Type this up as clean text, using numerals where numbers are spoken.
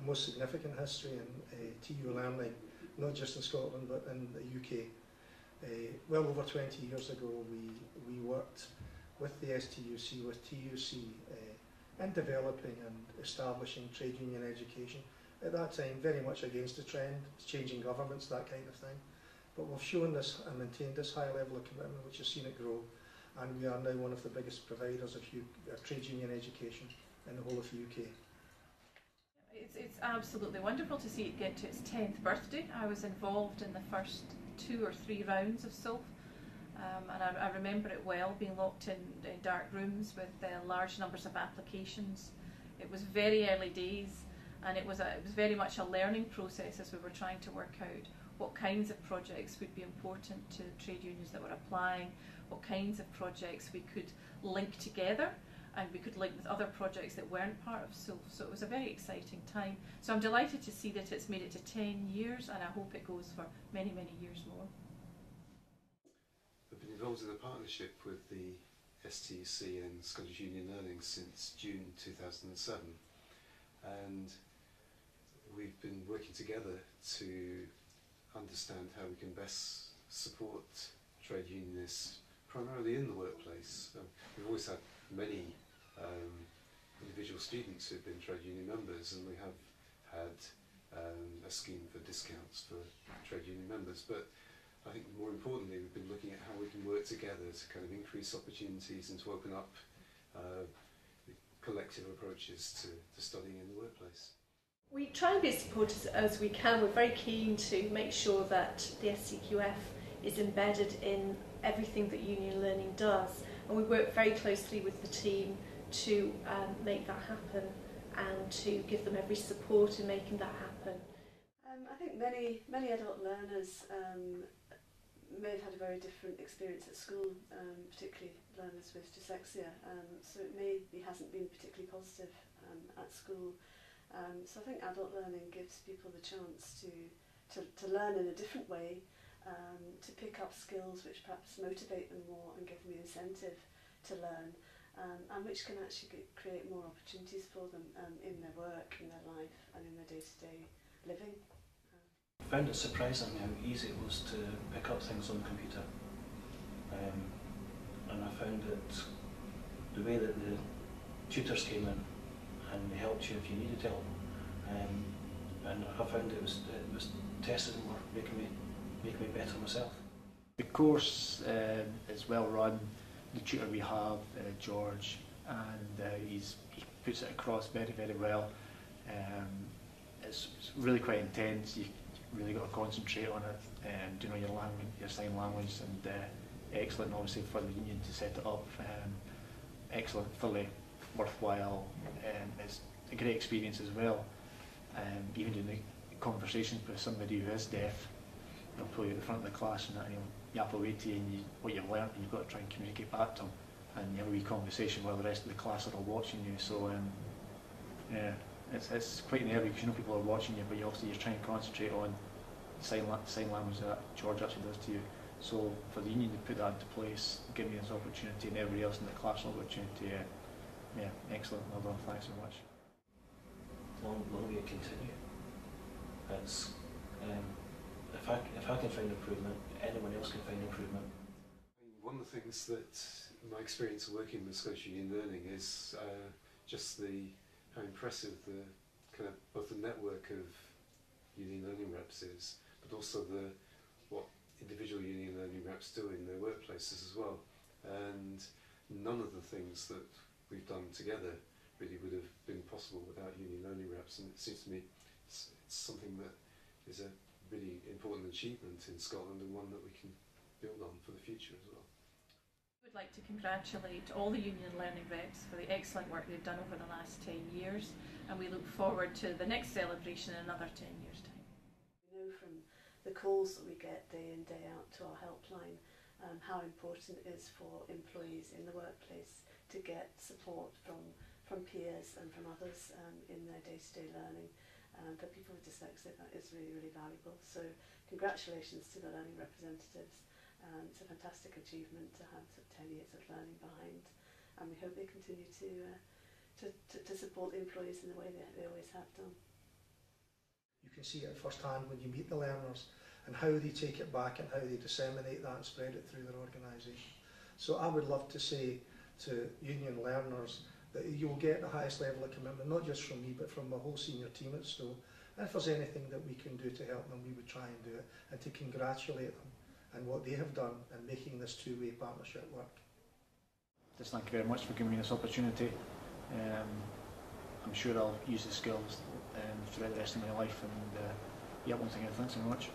most significant history in TU learning, not just in Scotland but in the UK. Well over 20 years ago we worked with the STUC, with TUC, in developing and establishing trade union education. At that time, very much against the trend, changing governments, that kind of thing. But we've shown this and maintained this high level of commitment, which has seen it grow, and we are now one of the biggest providers of trade union education in the whole of the UK. It's absolutely wonderful to see it get to its 10th birthday. I was involved in the first 2 or 3 rounds of SULF, and I remember it well, being locked in dark rooms with large numbers of applications. It was very early days, and it was very much a learning process as we were trying to work out what kinds of projects would be important to trade unions that were applying, what kinds of projects we could link together, and we could link with other projects that weren't part of SULF. So it was a very exciting time. So I'm delighted to see that it's made it to 10 years, and I hope it goes for many, many years more. I've been involved in a partnership with the STUC and Scottish Union Learning since June 2007, and we've been working together to understand how we can best support trade unionists, primarily in the workplace. We've always had many individual students who've been trade union members, and we have had a scheme for discounts for trade union members, but I think more importantly we've been looking at how we can work together to kind of increase opportunities and to open up collective approaches to studying in the workplace. We try and be as supportive as we can. We're very keen to make sure that the SCQF is embedded in everything that union learning does, and we work very closely with the team to make that happen and to give them every support in making that happen. I think many adult learners may have had a very different experience at school, particularly learners with dyslexia, so it maybe hasn't been particularly positive at school. So I think adult learning gives people the chance to learn in a different way, to pick up skills which perhaps motivate them more and give them the incentive to learn, and which can actually create more opportunities for them in their work, in their life and in their day-to-day living. I found it surprising how easy it was to pick up things on the computer, and I found that the way that the tutors came in and they helped you if you needed help, and I found it was tested and were making me better myself. The course is well run. The tutor we have, George, and he puts it across very, very well. It's really quite intense. You really got to concentrate on it, you know, your language, your sign language, and excellent obviously for the union to set it up. Excellent, fully worthwhile. It's a great experience as well. Even doing the conversations with somebody who is deaf, they'll pull you at the front of the class and he'll yap away to you, and what you've learnt, and you've got to try and communicate back to them, and you have a wee conversation while the rest of the class are all watching you. So yeah, it's quite nervy because you know people are watching you, but you're trying to concentrate on sign language that George actually does to you. So for the union to put that into place, give me this opportunity and everybody else in the class an opportunity, yeah, excellent, well done, thanks so much. Long may it continue. It's, if I can find improvement, anyone else can find improvement. One of the things that my experience working with Scottish Union Learning is just how impressive the kind of both the network of union learning reps is, but also what individual union learning reps do in their workplaces as well. And none of the things that we've done together really would have been possible without union learning reps, and it seems to me it's something that is a really important achievement in Scotland, and one that we can build on for the future as well. I would like to congratulate all the union learning reps for the excellent work they've done over the last 10 years, and we look forward to the next celebration in another 10 years' time. We know from the calls that we get day in, day out to our helpline how important it is for employees in the workplace to get support from peers and from others in their day-to-day learning. For people with dyslexia, that is really, really valuable. So congratulations to the learning representatives. It's a fantastic achievement to have 10 years of learning behind, and we hope they continue to support the employees in the way they always have done. You can see it firsthand when you meet the learners and how they take it back and how they disseminate that and spread it through their organisation. So I would love to say to union learners that you'll get the highest level of commitment, not just from me, but from the whole senior team at Stowe. And if there's anything that we can do to help them, we would try and do it, and to congratulate them on what they have done in making this two-way partnership work. Just thank you very much for giving me this opportunity. I'm sure I'll use the skills throughout the rest of my life, and yeah, once again, thanks very much.